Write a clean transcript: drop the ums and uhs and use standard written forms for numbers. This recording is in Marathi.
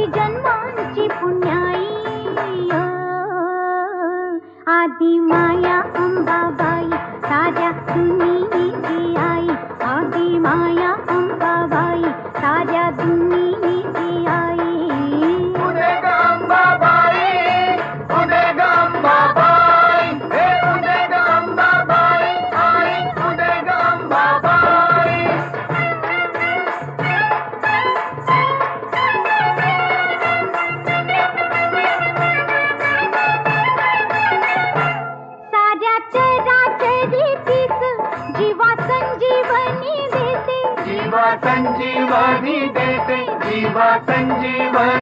कोटी जन्मांची पुण्याई आदि माया अंबाबाई साऱ्या दुनियेची आई आदि माया अंबाबाई साऱ्या दुनियेची आई पुणे ग अंबाबाई पुणे ग अंबाबाई हे पुणे ग अंबाबाई आई पुणे ग अंबाबाई साऱ्या चराचरीतीच जीवा संजीवनी देते जीवा संजीवनी देते जीवा संजीवनी